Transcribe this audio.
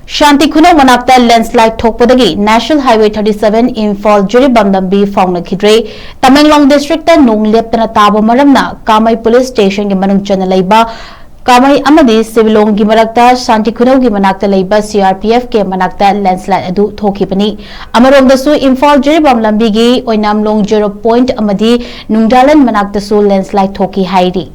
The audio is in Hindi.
शांति खुनो मनाक्ता लैंडस्लाइड थोकपदगी नेशनल हाईवे 37 इम्फाल जिरीबम लंबी फाउनखिद्रे तमेंगलोंग डिस्ट्रिक्ट नोंग लेप्तना ताबो मरमना कामई पुलिस स्टेशन के मनुंग चना लैबा कामई अमदी सिविलोंग की मरक्ता शांति खुनो की मनाक्ता लैबा सीआरपीएफ के मनाक्ता लैंडस्लाइड अदु थोखिबनी अमरोंगदसु इम्फाल जिरीबम लंबी की ओइनामलोंग 0 पॉइंट अमदी नुंगडालन मनाक्तासु लैंडस्लाइड थोकी हाइरी